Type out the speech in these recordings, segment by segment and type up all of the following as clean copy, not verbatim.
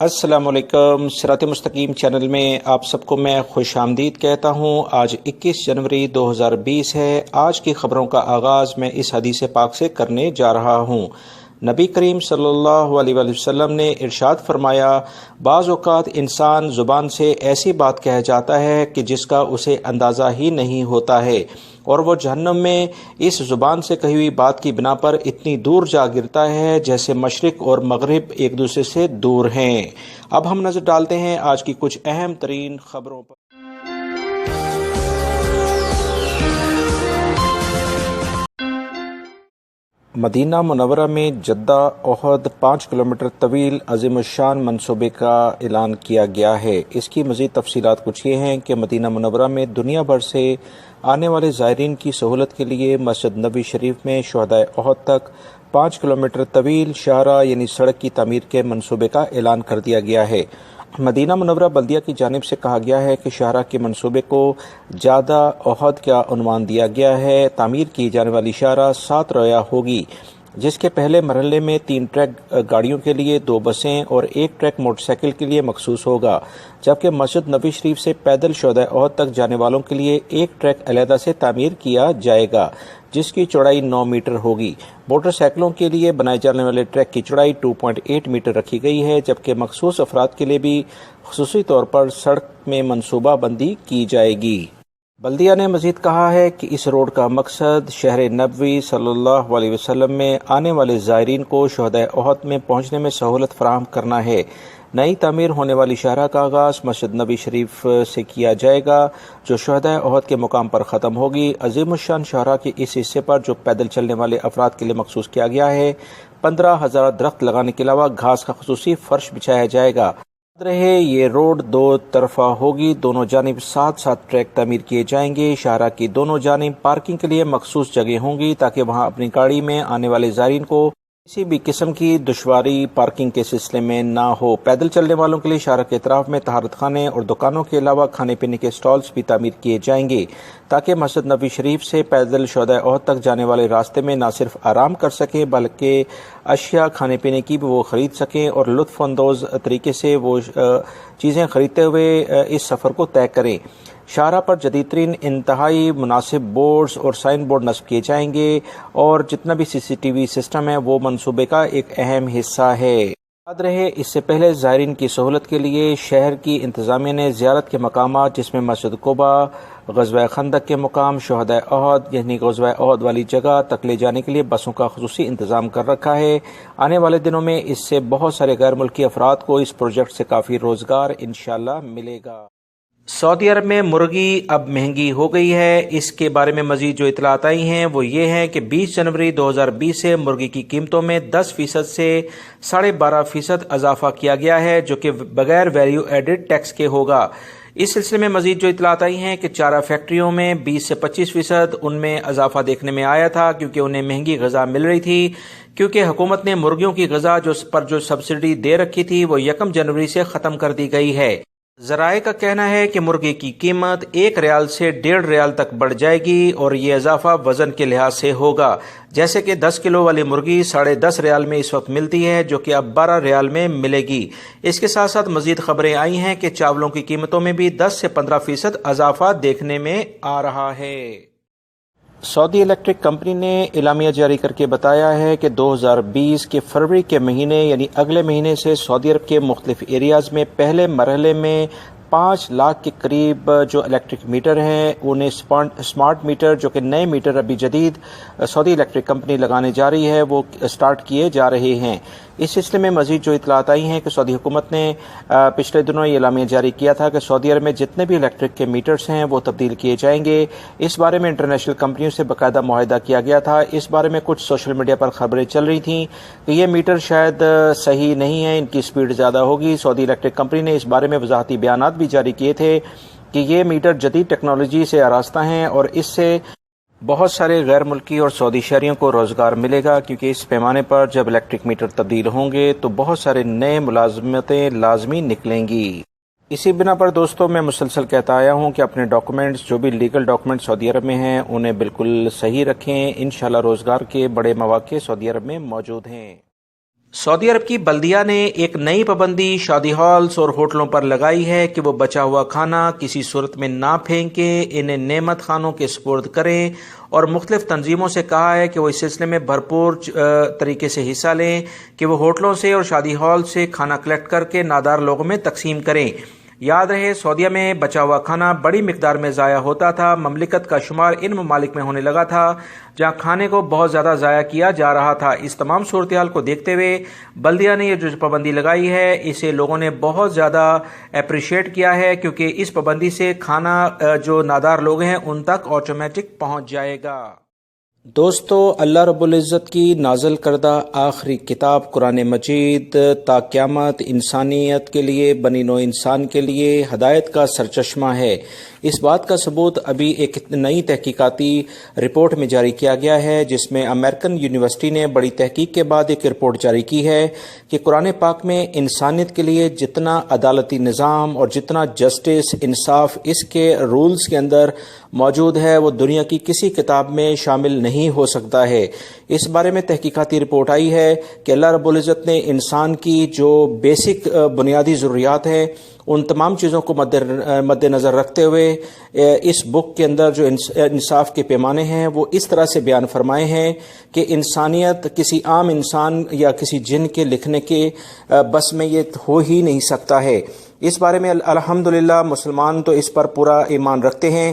السلام علیکم، صراط مستقیم چینل میں آپ سب کو میں خوش آمدید کہتا ہوں۔ آج 21 جنوری 2020 ہے۔ آج کی خبروں کا آغاز میں اس حدیث پاک سے کرنے جا رہا ہوں۔ نبی کریم صلی اللہ علیہ وآلہ وسلم نے ارشاد فرمایا، بعض اوقات انسان زبان سے ایسی بات کہہ جاتا ہے کہ جس کا اسے اندازہ ہی نہیں ہوتا ہے، اور وہ جہنم میں اس زبان سے کہی ہوئی بات کی بنا پر اتنی دور جا گرتا ہے جیسے مشرق اور مغرب ایک دوسرے سے دور ہیں۔ اب ہم نظر ڈالتے ہیں آج کی کچھ اہم ترین خبروں پر۔ مدینہ منورہ میں جدہ احد 5 کلومیٹر طویل عظیم الشان منصوبے کا اعلان کیا گیا ہے۔ اس کی مزید تفصیلات کچھ یہ ہیں کہ مدینہ منورہ میں دنیا بھر سے آنے والے زائرین کی سہولت کے لیے مسجد نبوی شریف میں شہدائے احد تک 5 کلومیٹر طویل شاہراہ یعنی سڑک کی تعمیر کے منصوبے کا اعلان کر دیا گیا ہے۔ مدینہ منورہ بلدیہ کی جانب سے کہا گیا ہے کہ شاہراہ کے منصوبے کو جادہ احد کا عنوان دیا گیا ہے۔ تعمیر کی جانے والی شاہراہ 7 رویہ ہوگی، جس کے پہلے مرحلے میں 3 ٹریک گاڑیوں کے لیے، 2 بسیں اور 1 ٹریک موٹر سائیکل کے لیے مخصوص ہوگا، جبکہ مسجد نبوی شریف سے پیدل شہدائے احد تک جانے والوں کے لیے 1 ٹریک علیحدہ سے تعمیر کیا جائے گا، جس کی چوڑائی 9 میٹر ہوگی۔ موٹر سائیکلوں کے لیے بنائے جانے والے ٹریک کی چوڑائی 2.8 میٹر رکھی گئی ہے، جبکہ مخصوص افراد کے لیے بھی خصوصی طور پر سڑک میں منصوبہ بندی کی جائے گی۔ بلدیہ نے مزید کہا ہے کہ اس روڈ کا مقصد شہر نبوی صلی اللہ علیہ وسلم میں آنے والے زائرین کو شہدائے احد میں پہنچنے میں سہولت فراہم کرنا ہے۔ نئی تعمیر ہونے والی شاہراہ کا آغاز مسجد نبوی شریف سے کیا جائے گا، جو شہدائے احد کے مقام پر ختم ہوگی۔ عظیم الشان شاہراہ کے اس حصے پر جو پیدل چلنے والے افراد کے لیے مخصوص کیا گیا ہے، 15,000 درخت لگانے کے علاوہ گھاس کا خصوصی فرش بچھایا جائے گا۔ یاد رہے یہ روڈ 2 طرفہ ہوگی، دونوں جانب 7 ٹریک تعمیر کیے جائیں گے۔ شاہراہ کی دونوں جانب پارکنگ کے لیے مخصوص جگہ ہوں گی تاکہ وہاں اپنی گاڑی میں آنے والے زائرین کو کسی بھی قسم کی دشواری پارکنگ کے سلسلے میں نہ ہو۔ پیدل چلنے والوں کے لیے شاہراہ کے اطراف میں طہارت خانے اور دکانوں کے علاوہ کھانے پینے کے سٹالز بھی تعمیر کیے جائیں گے تاکہ مسجد نبوی شریف سے پیدل شہدائے احد تک جانے والے راستے میں نہ صرف آرام کر سکیں بلکہ اشیاء کھانے پینے کی بھی وہ خرید سکیں اور لطف اندوز طریقے سے وہ چیزیں خریدتے ہوئے اس سفر کو طے کریں۔ شاہراہ پر جدید ترین انتہائی مناسب بورڈز اور سائن بورڈ نصب کیے جائیں گے اور جتنا بھی CCTV سسٹم ہے وہ منصوبے کا ایک اہم حصہ ہے۔ یاد رہے اس سے پہلے زائرین کی سہولت کے لیے شہر کی انتظامیہ نے زیارت کے مقامات جس میں مسجد قباء، غزوہ خندق کے مقام، شہدائے احد یعنی غزوہ احد والی جگہ تک لے جانے کے لیے بسوں کا خصوصی انتظام کر رکھا ہے۔ آنے والے دنوں میں اس سے بہت سارے غیر ملکی افراد کو اس پروجیکٹ سے کافی روزگار انشاءاللہ ملے گا۔ سعودی عرب میں مرغی اب مہنگی ہو گئی ہے۔ اس کے بارے میں مزید جو اطلاعات آئی ہیں وہ یہ ہے کہ 20 جنوری 2020 سے مرغی کی قیمتوں میں 10% سے 12.5% اضافہ کیا گیا ہے، جو کہ بغیر ویلیو ایڈڈ ٹیکس کے ہوگا۔ اس سلسلے میں مزید جو اطلاعات آئی ہیں کہ چارہ فیکٹریوں میں 20 سے 25% ان میں اضافہ دیکھنے میں آیا تھا، کیونکہ انہیں مہنگی غذا مل رہی تھی، کیونکہ حکومت نے مرغیوں کی غذا جو سبسڈی دے رکھی تھی وہ 1 جنوری سے ختم کر دی گئی ہے۔ ذرائع کا کہنا ہے کہ مرغے کی قیمت 1 ریال سے 1.5 ریال تک بڑھ جائے گی اور یہ اضافہ وزن کے لحاظ سے ہوگا، جیسے کہ 10 کلو والی مرغی 10.5 ریال میں اس وقت ملتی ہے، جو کہ اب 12 ریال میں ملے گی۔ اس کے ساتھ ساتھ مزید خبریں آئی ہیں کہ چاولوں کی قیمتوں میں بھی 10 سے 15% اضافہ دیکھنے میں آ رہا ہے۔ سعودی الیکٹرک کمپنی نے اعلامیہ جاری کر کے بتایا ہے کہ 2020 کے فروری کے مہینے یعنی اگلے مہینے سے سعودی عرب کے مختلف ایریاز میں پہلے مرحلے میں 5 لاکھ کے قریب جو الیکٹرک میٹر ہیں انہیں سمارٹ میٹر، جو کہ نئے میٹر ابھی جدید سعودی الیکٹرک کمپنی لگانے جا رہی ہے، وہ سٹارٹ کیے جا رہے ہیں۔ اس سلسلے میں مزید جو اطلاعات آئی ہیں کہ سعودی حکومت نے پچھلے دنوں یہ اعلامیہ جاری کیا تھا کہ سعودی عرب میں جتنے بھی الیکٹرک کے میٹرز ہیں وہ تبدیل کیے جائیں گے۔ اس بارے میں انٹرنیشنل کمپنیوں سے باقاعدہ معاہدہ کیا گیا تھا۔ اس بارے میں کچھ سوشل میڈیا پر خبریں چل رہی تھیں کہ یہ میٹر شاید صحیح نہیں ہے، ان کی سپیڈ زیادہ ہوگی۔ سعودی الیکٹرک کمپنی نے اس بارے میں وضاحتی بیانات بھی جاری کیے تھے کہ یہ میٹر جدید ٹیکنالوجی سے آراستہ ہیں اور اس سے بہت سارے غیر ملکی اور سعودی شہریوں کو روزگار ملے گا، کیونکہ اس پیمانے پر جب الیکٹرک میٹر تبدیل ہوں گے تو بہت سارے نئے ملازمتیں لازمی نکلیں گی۔ اسی بنا پر دوستوں میں مسلسل کہتا آیا ہوں کہ اپنے ڈاکومنٹس جو بھی لیگل ڈاکومنٹس سعودی عرب میں ہیں انہیں بالکل صحیح رکھیں۔ انشاءاللہ روزگار کے بڑے مواقع سعودی عرب میں موجود ہیں۔ سعودی عرب کی بلدیہ نے ایک نئی پابندی شادی ہالز اور ہوٹلوں پر لگائی ہے کہ وہ بچا ہوا کھانا کسی صورت میں نہ پھینکیں، انہیں نعمت خانوں کے سپرد کریں، اور مختلف تنظیموں سے کہا ہے کہ وہ اس سلسلے میں بھرپور طریقے سے حصہ لیں کہ وہ ہوٹلوں سے اور شادی ہال سے کھانا کلیکٹ کر کے نادار لوگوں میں تقسیم کریں۔ یاد رہے سعودیہ میں بچا ہوا کھانا بڑی مقدار میں ضائع ہوتا تھا۔ مملکت کا شمار ان ممالک میں ہونے لگا تھا جہاں کھانے کو بہت زیادہ ضائع کیا جا رہا تھا۔ اس تمام صورتحال کو دیکھتے ہوئے بلدیہ نے یہ جو پابندی لگائی ہے اسے لوگوں نے بہت زیادہ اپریشیٹ کیا ہے، کیونکہ اس پابندی سے کھانا جو نادار لوگ ہیں ان تک آٹومیٹک پہنچ جائے گا۔ دوستو، اللہ رب العزت کی نازل کردہ آخری کتاب قرآن مجید تا قیامت انسانیت کے لیے، بنی نوع انسان کے لیے ہدایت کا سرچشمہ ہے۔ اس بات کا ثبوت ابھی ایک نئی تحقیقاتی رپورٹ میں جاری کیا گیا ہے، جس میں امریکن یونیورسٹی نے بڑی تحقیق کے بعد ایک رپورٹ جاری کی ہے کہ قرآن پاک میں انسانیت کے لیے جتنا عدالتی نظام اور جتنا جسٹس، انصاف اس کے رولز کے اندر موجود ہے وہ دنیا کی کسی کتاب میں شامل نہیں ہو سکتا ہے۔ اس بارے میں تحقیقاتی رپورٹ آئی ہے کہ اللہ رب العزت نے انسان کی جو بیسک بنیادی ضروریات ہیں ان تمام چیزوں کو مد نظر رکھتے ہوئے اس بک کے اندر جو انصاف کے پیمانے ہیں وہ اس طرح سے بیان فرمائے ہیں کہ انسانیت کسی عام انسان یا کسی جن کے لکھنے کے بس میں یہ ہو ہی نہیں سکتا ہے۔ اس بارے میں الحمدللہ مسلمان تو اس پر پورا ایمان رکھتے ہیں۔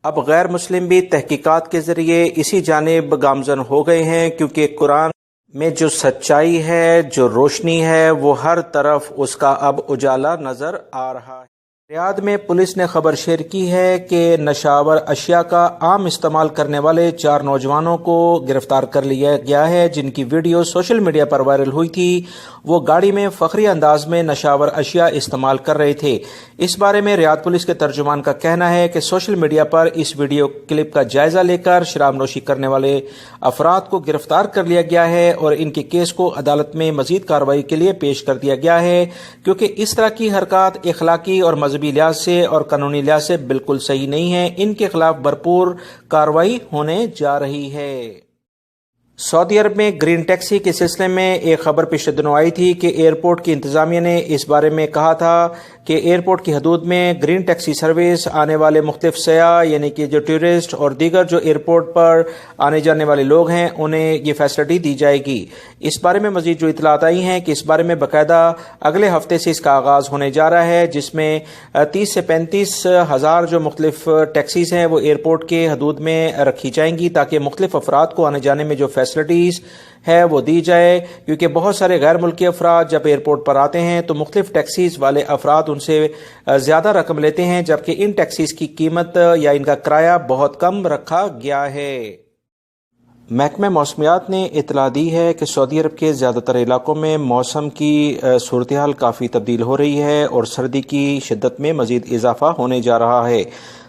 اب غیر مسلم بھی تحقیقات کے ذریعے اسی جانب گامزن ہو گئے ہیں، کیونکہ قرآن میں جو سچائی ہے، جو روشنی ہے، وہ ہر طرف اس کا اب اجالا نظر آ رہا ہے۔ ریاض میں پولیس نے خبر شیئر کی ہے کہ نشاور اشیاء کا عام استعمال کرنے والے 4 نوجوانوں کو گرفتار کر لیا گیا ہے، جن کی ویڈیو سوشل میڈیا پر وائرل ہوئی تھی۔ وہ گاڑی میں فخری انداز میں نشاور اشیاء استعمال کر رہے تھے۔ اس بارے میں ریاض پولیس کے ترجمان کا کہنا ہے کہ سوشل میڈیا پر اس ویڈیو کلپ کا جائزہ لے کر شراب نوشی کرنے والے افراد کو گرفتار کر لیا گیا ہے اور ان کے کیس کو عدالت میں مزید کارروائی کے لیے پیش کر دیا گیا ہے، کیونکہ اس طرح کی حرکات اخلاقی اور مذہبی لحاظ سے اور قانونی لحاظ سے بالکل صحیح نہیں ہے۔ ان کے خلاف بھرپور کارروائی ہونے جا رہی ہے۔ سعودی عرب میں گرین ٹیکسی کے سلسلے میں ایک خبر پچھلے دنوں آئی تھی کہ ایئرپورٹ کی انتظامیہ نے اس بارے میں کہا تھا کہ ایئرپورٹ کی حدود میں گرین ٹیکسی سروس آنے والے مختلف سیاح یعنی کہ جو ٹورسٹ اور دیگر جو ایئرپورٹ پر آنے جانے والے لوگ ہیں انہیں یہ فیسلٹی دی جائے گی۔ اس بارے میں مزید جو اطلاعات آئی ہیں کہ اس بارے میں باقاعدہ اگلے ہفتے سے اس کا آغاز ہونے جا رہا ہے، جس میں 30 سے 35 ہزار جو مختلف ٹیکسیز ہیں وہ ایئرپورٹ کے حدود میں رکھی جائیں گی، تاکہ مختلف افراد کو آنے جانے میں جو فیسلٹیز ہے وہ دی جائے، کیونکہ بہت سارے غیر ملکی افراد جب ایئرپورٹ پر آتے ہیں تو مختلف ٹیکسیز والے افراد ان سے زیادہ رقم لیتے ہیں، جبکہ ان ٹیکسیز کی قیمت یا ان کا کرایہ بہت کم رکھا گیا ہے۔ محکمہ موسمیات نے اطلاع دی ہے کہ سعودی عرب کے زیادہ تر علاقوں میں موسم کی صورتحال کافی تبدیل ہو رہی ہے اور سردی کی شدت میں مزید اضافہ ہونے جا رہا ہے۔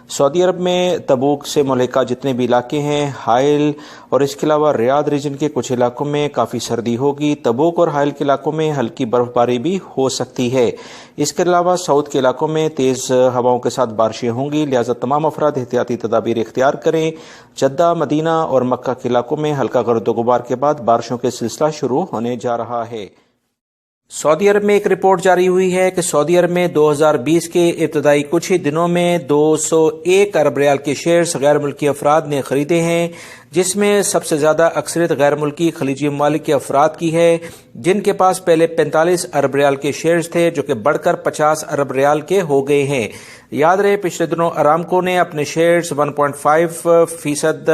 سعودی عرب میں تبوک سے ملحقہ جتنے بھی علاقے ہیں، حائل اور اس کے علاوہ ریاض ریجن کے کچھ علاقوں میں کافی سردی ہوگی۔ تبوک اور حائل کے علاقوں میں ہلکی برف باری بھی ہو سکتی ہے۔ اس کے علاوہ سعود کے علاقوں میں تیز ہواؤں کے ساتھ بارشیں ہوں گی، لہذا تمام افراد احتیاطی تدابیر اختیار کریں۔ جدہ، مدینہ اور مکہ کے علاقوں میں ہلکا گرد و غبار کے بعد بارشوں کے سلسلہ شروع ہونے جا رہا ہے۔ سعودی عرب میں ایک رپورٹ جاری ہوئی ہے کہ سعودی عرب میں 2020 کے ابتدائی کچھ ہی دنوں میں 201 ارب ریال کے شیئرز غیر ملکی افراد نے خریدے ہیں، جس میں سب سے زیادہ اکثریت غیر ملکی خلیجی ممالک کے افراد کی ہے، جن کے پاس پہلے 45 ارب ریال کے شیئرز تھے جو کہ بڑھ کر 50 ارب ریال کے ہو گئے ہیں۔ یاد رہے پچھلے دنوں ارامکو نے اپنے شیئرز 1.5%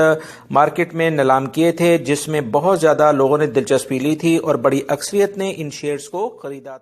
مارکیٹ میں نیلام کیے تھے، جس میں بہت زیادہ لوگوں نے دلچسپی لی تھی اور بڑی اکثریت نے ان شیئرز کو خریدا تھا۔